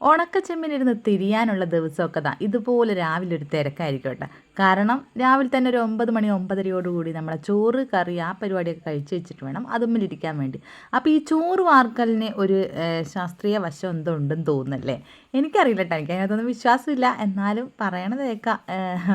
ഉണക്കച്ചെമ്മീനിരുന്ന് തിരിയാനുള്ള ദിവസമൊക്കെ ഇതുപോലെ രാവിലെ ഒരു തിരക്കായിരിക്കും കേട്ടോ. കാരണം രാവിലെ തന്നെ ഒരു 9 മണി 9:30 നമ്മളെ ചോറ് കറി ആ പരിപാടിയൊക്കെ കഴിച്ച് വെച്ചിട്ട് വേണം അതുമ്മിലിരിക്കാൻ വേണ്ടി. അപ്പോൾ ഈ ചോറ് വാർക്കലിന് ഒരു ശാസ്ത്രീയ വശം എന്തോ ഉണ്ടെന്ന് തോന്നുന്നല്ലേ. എനിക്കറിയില്ല കേട്ടോ, എനിക്ക് അതിനകത്തൊന്നും വിശ്വാസമില്ല. എന്നാലും പറയണത് കേൾക്കാം.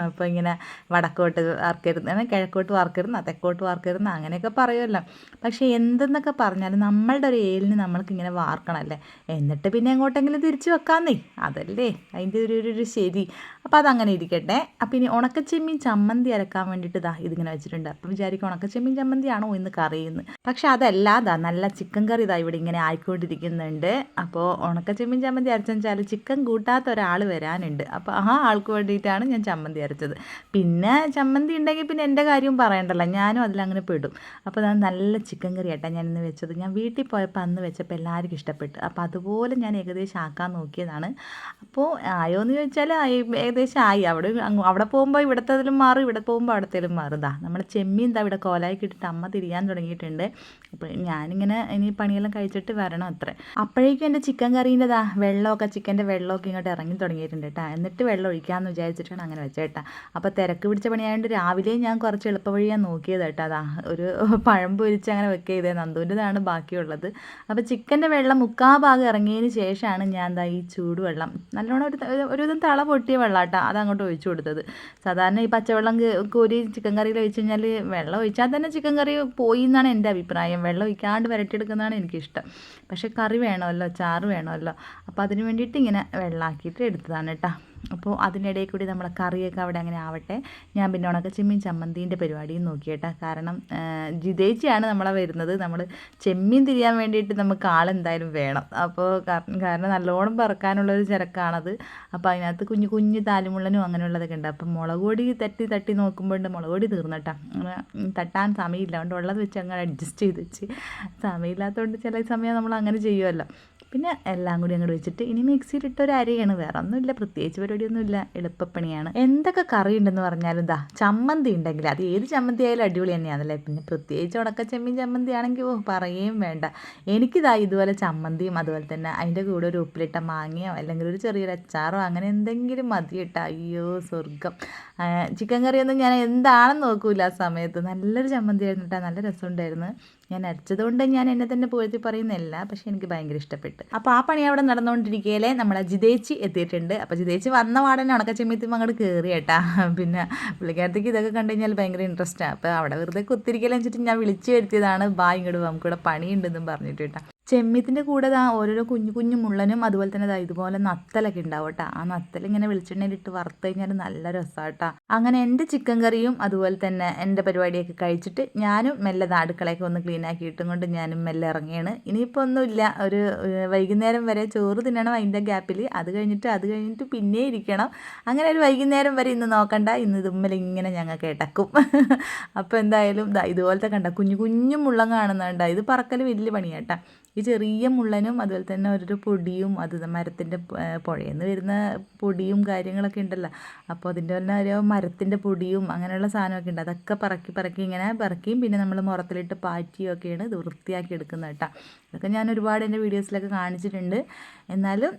അപ്പോൾ ഇങ്ങനെ വടക്കോട്ട് വാർക്കരുത്, കിഴക്കോട്ട് വാർക്കരുത്, തെക്കോട്ട് വാർക്കരുത് അങ്ങനെയൊക്കെ പറയുമല്ലോ. പക്ഷേ എന്തെന്നൊക്കെ പറഞ്ഞാലും നമ്മളുടെ ഒരു ഏലിന് നമ്മൾക്ക് ഇങ്ങനെ വാർക്കണമല്ലേ, എന്നിട്ട് പിന്നെ എങ്ങോട്ടെങ്കിലും തിരിച്ച് വെക്കാന്നേ, അതല്ലേ അതിൻ്റെ ഒരു ശരി. അപ്പോൾ അതങ്ങനെ ഇരിക്കട്ടെ. അപ്പോൾ ഇനി ഉണക്കച്ചെമ്മീൻ ചമ്മന്തി അരക്കാൻ വേണ്ടിയിട്ട് ഇതിങ്ങനെ വെച്ചിട്ടുണ്ട്. അപ്പം വിചാരിക്കും ഉണക്കച്ചെമ്മീൻ ചമ്മന്തിയാണോ ഇന്ന് കറിയുന്നു. പക്ഷെ അതല്ല, നല്ല ചിക്കൻ കറി ഇവിടെ ഇങ്ങനെ ആയിക്കൊണ്ടിരിക്കുന്നുണ്ട്. അപ്പോൾ ഉണക്കച്ചെമ്മീൻ ചമ്മന്തി അരച്ചെന്ന് ചിക്കൻ കൂട്ടാത്ത ഒരാൾ വരാനുണ്ട്. അപ്പോൾ ആ ആൾക്ക് വേണ്ടിയിട്ടാണ് ഞാൻ ചമ്മന്തി അരച്ചത്. പിന്നെ ചമ്മന്തി ഉണ്ടെങ്കിൽ പിന്നെ എൻ്റെ കാര്യവും പറയണ്ടല്ലോ, ഞാനും അതിലങ്ങനെ പെടും. അപ്പോൾ നല്ല ചിക്കൻ കറി ആയിട്ടാണ് ഞാൻ ഇന്ന് വെച്ചത്. ഞാൻ വീട്ടിൽ പോയപ്പോൾ അന്ന് വെച്ചപ്പോൾ എല്ലാവർക്കും ഇഷ്ടപ്പെട്ടു. അപ്പോൾ അതുപോലെ ഞാൻ ഏകദേശം ആക്കാൻ നോക്കിയതാണ്. അപ്പോൾ ആയോ എന്ന് ചോദിച്ചാൽ ഏകദേശം ആയി. അവിടെ പോകുമ്പോൾ ഇവിടത്തേതിലും മാറും, ഇവിടെ പോകുമ്പോൾ അവിടത്തേലും മാറും. നമ്മുടെ ചെമ്മീൻ ഇവിടെ കോലായി കിട്ടിയിട്ട് അമ്മ തിരിയാൻ തുടങ്ങിയിട്ടുണ്ട്. അപ്പോൾ ഞാനിങ്ങനെ ഇനി പണിയെല്ലാം കഴിച്ചിട്ട് വരണം അത്ര. അപ്പോഴേക്കും എൻ്റെ ചിക്കൻ കറീൻ്റെ വെള്ളമൊക്കെ, ചിക്കൻ്റെ വെള്ളമൊക്കെ ഇങ്ങോട്ട് ഇറങ്ങി തുടങ്ങിയിട്ടുണ്ട് കേട്ടോ. എന്നിട്ട് വെള്ളം ഒഴിക്കാമെന്ന് വിചാരിച്ചിട്ടാണ് അങ്ങനെ വെച്ചേട്ടാ. അപ്പോൾ തിരക്ക് പിടിച്ച പണിയായതുകൊണ്ട് രാവിലെ ഞാൻ കുറച്ച് എളുപ്പവഴിയാണ് നോക്കിയത് കേട്ടോ. ഒരു പഴം പൊരിച്ച് അങ്ങനെ വെക്കുക ചെയ്തേ, നന്ദൂൻ്റെതാണ് ബാക്കിയുള്ളത്. അപ്പോൾ ചിക്കൻ്റെ വെള്ളം മുക്കാൽ ഭാഗം ഇറങ്ങിയതിന് ശേഷമാണ് ഞാൻ ഈ ചൂടുവെള്ളം നല്ലോണം ഒരുവിധം തള പൊട്ടിയ വെള്ളം കേട്ടോ അതങ്ങോട്ട് ഒഴിച്ചു കൊടുത്തത്. സാധാരണ ഈ പച്ചവെള്ളം കോരി ചിക്കൻ കറിയിൽ ഒഴിച്ച് കഴിഞ്ഞാൽ വെള്ളം ഒഴിച്ചാൽ തന്നെ ചിക്കൻ കറി പോയി എന്നാണ് എൻ്റെ അഭിപ്രായം. വെള്ളം ഒഴിക്കാണ്ട് വരട്ടിയെടുക്കുന്നതാണ് എനിക്കിഷ്ടം. പക്ഷേ കറി വേണമല്ലോ, ചാറ് വേണമല്ലോ. അപ്പോൾ അതിന് വേണ്ടിയിട്ട് ഇങ്ങനെ വെള്ളമാക്കിയിട്ട് എടുത്തതാണ് കേട്ടോ. അപ്പോൾ അതിനിടയിൽ കൂടി നമ്മളെ കറിയൊക്കെ അവിടെ അങ്ങനെ ആവട്ടെ. ഞാൻ പിന്നെ ഉണക്കച്ചെമ്മീൻ ചമ്മന്തീൻ്റെ പരിപാടിയും നോക്കിയേട്ടാ. കാരണം ജിതേച്ചിയാണ് നമ്മളെ വരുന്നത്. നമ്മൾ ചെമ്മീൻ തിരിയാൻ വേണ്ടിയിട്ട് നമുക്ക് ആളെന്തായാലും വേണം. അപ്പോൾ കാരണം നല്ലോണം പറക്കാനുള്ളൊരു ചരക്കാണത്. അപ്പോൾ അതിനകത്ത് കുഞ്ഞു കുഞ്ഞു താലിമുള്ളനും അങ്ങനെയുള്ളതൊക്കെ ഉണ്ട്. അപ്പം മുളക് പൊടി തട്ടി നോക്കുമ്പോഴുണ്ട് മുളക് പൊടി തീർന്നിട്ടാ. തട്ടാൻ സമയമില്ല, അതുകൊണ്ട് ഉള്ളത് വെച്ച് അങ്ങനെ അഡ്ജസ്റ്റ് ചെയ്ത് വെച്ച്. സമയമില്ലാത്തതുകൊണ്ട് ചില സമയം നമ്മൾ അങ്ങനെ ചെയ്യുമല്ലോ. പിന്നെ എല്ലാം കൂടി അങ്ങോട്ട് വെച്ചിട്ട് ഇനി മിക്സിയിലിട്ടൊരു അരയാണ്, വേറെ ഒന്നുമില്ല, പ്രത്യേകിച്ച് പരിപാടിയൊന്നുമില്ല, എളുപ്പപ്പണിയാണ്. എന്തൊക്കെ കറി ഉണ്ടെന്ന് പറഞ്ഞാലും ചമ്മന്തി ഉണ്ടെങ്കിൽ അത് ഏത് ചമ്മന്തി ആയാലും അടിപൊളി തന്നെയാണല്ലേ. പിന്നെ പ്രത്യേകിച്ച് ഉണക്കച്ചെമ്മീൻ ചമ്മന്തി ആണെങ്കിൽ പറയുകയും വേണ്ട. ഇതുപോലെ ചമ്മന്തിയും അതുപോലെ തന്നെ അതിൻ്റെ കൂടെ ഒരു ഉപ്പിലിട്ട മാങ്ങയോ അല്ലെങ്കിൽ ഒരു ചെറിയൊരു അച്ചാറോ അങ്ങനെ എന്തെങ്കിലും മതി കേട്ടോ. അയ്യോ സ്വർഗം. ചിക്കൻ കറിയൊന്നും ഞാൻ എന്താണെന്ന് നോക്കൂല ആ സമയത്ത്. നല്ലൊരു ചമ്മന്തി ആയിരുന്നു കേട്ടോ, നല്ല രസമുണ്ടായിരുന്നു. ഞാൻ അരച്ചതുകൊണ്ട് ഞാൻ എന്നെ തന്നെ പോയി പറയുന്നില്ല, പക്ഷേ എനിക്ക് ഭയങ്കര ഇഷ്ടപ്പെട്ടു. അപ്പോൾ ആ പണി അവിടെ നടന്നുകൊണ്ടിരിക്കുകയില്ലേ നമ്മളെ ജിതേച്ചി എത്തിയിട്ടുണ്ട്. അപ്പോൾ ജിതേച്ചി വന്ന പാടന്നെ ഉണക്കച്ചെമ്മീത്തും അങ്ങോട്ട് കയറി കേട്ടാ. പിന്നെ പുള്ളിക്കാരത്തേക്ക് ഇതൊക്കെ കണ്ടു കഴിഞ്ഞാൽ ഭയങ്കര ഇൻട്രസ്റ്റാണ്. അപ്പോൾ അവിടെ വെറുതെ കുത്തിരിക്കലെന്ന് വെച്ചിട്ട് ഞാൻ വിളിച്ചു വരുത്തിയതാണ്. ഇങ്ങോട്ട് നമുക്കിവിടെ പണിയുണ്ടെന്നും പറഞ്ഞിട്ട് കേട്ടോ. ചെമ്മീത്തിൻ്റെ കൂടെ ഓരോരോ കുഞ്ഞു കുഞ്ഞു മുള്ളനും അതുപോലെ തന്നെ ഇതുപോലെ നത്തലൊക്കെ ഉണ്ടാവും കേട്ടോ. ആ നത്തൽ ഇങ്ങനെ വെളിച്ചെണ്ണയിലിട്ട് വറുത്ത് കഴിഞ്ഞാൽ നല്ല രസമാണ് കേട്ടോ. അങ്ങനെ എൻ്റെ ചിക്കൻ കറിയും അതുപോലെ തന്നെ എൻ്റെ പരിപാടിയൊക്കെ കഴിച്ചിട്ട് ഞാനും മെല്ലെ അടുക്കളയൊക്കെ ഒന്ന് ക്ലീൻ ആക്കിയിട്ടും കൊണ്ട് ഞാനും മെല്ലെ ഇറങ്ങിയാണ്. ഇനിയിപ്പോൾ ഒന്നുമില്ല, ഒരു വൈകുന്നേരം വരെ ചോറ് തിന്നണം അതിൻ്റെ ഗ്യാപ്പിൽ. അത് കഴിഞ്ഞിട്ട് പിന്നെ ഇരിക്കണം. അങ്ങനെ ഒരു വൈകുന്നേരം വരെ ഇന്ന് നോക്കണ്ട, ഇന്ന് ഇങ്ങനെ ഞങ്ങൾ കേട്ടക്കും. അപ്പോൾ എന്തായാലും ഇതുപോലത്തെ കണ്ട കുഞ്ഞു കുഞ്ഞു മുള്ളം കാണുന്നുണ്ട്. ഇത് പറക്കൽ വലിയ പണിയാട്ടാ. ഈ ചെറിയ മുള്ളനും അതുപോലെ തന്നെ ഓരോരോ പൊടിയും മരത്തിൻ്റെ പുഴയിൽ നിന്ന് വരുന്ന പൊടിയും കാര്യങ്ങളൊക്കെ ഉണ്ടല്ലോ. അപ്പോൾ അതിൻ്റെ തന്നെ ഓരോ മരത്തിൻ്റെ പൊടിയും അങ്ങനെയുള്ള സാധനമൊക്കെ ഉണ്ട്. അതൊക്കെ പറക്കി ഇങ്ങനെ പറക്കിയും പിന്നെ നമ്മൾ മുറത്തിലിട്ട് പാറ്റിയൊക്കെയാണ് ഇത് വൃത്തിയാക്കി എടുക്കുന്നത് കേട്ടോ. ഇതൊക്കെ ഞാൻ ഒരുപാട് എൻ്റെ വീഡിയോസിലൊക്കെ കാണിച്ചിട്ടുണ്ട്. എന്നാലും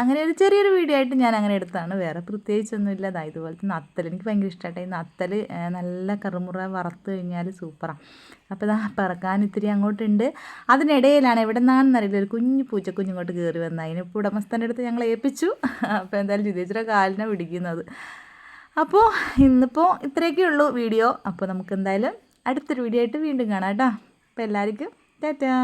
അങ്ങനെ ഒരു ചെറിയൊരു വീഡിയോ ആയിട്ട് ഞാൻ അങ്ങനെ എടുത്തതാണ്, വേറെ പ്രത്യേകിച്ചൊന്നുമില്ല. ഇതുപോലത്തെ നത്തൽ എനിക്ക് ഭയങ്കര ഇഷ്ടമായിട്ട്. ഈ നത്തൽ നല്ല കറുമുറ വറുത്ത് കഴിഞ്ഞാൽ സൂപ്പറാണ്. അപ്പോൾ പറക്കാൻ ഇത്തിരി അങ്ങോട്ടുണ്ട്. അതിനിടയിലാണ് എവിടെ നിന്നാണെന്നറിയില്ല ഒരു കുഞ്ഞു പൂച്ചക്കുഞ്ഞിങ്ങോട്ട് കയറി വന്നത്. അതിനിപ്പോൾ ഉടമസ്ഥൻ്റെ അടുത്ത് ഞങ്ങൾ ഏൽപ്പിച്ചു. അപ്പോൾ എന്തായാലും ജിതേച്ചിയുടെ കാലിനെ പിടിക്കുന്നത്. അപ്പോൾ ഇന്നിപ്പോൾ ഇത്രയൊക്കെ ഉള്ളൂ വീഡിയോ. അപ്പോൾ നമുക്ക് എന്തായാലും അടുത്തൊരു വീഡിയോ ആയിട്ട് വീണ്ടും കാണാം കേട്ടോ. അപ്പോൾ എല്ലാവർക്കും ടാറ്റാ.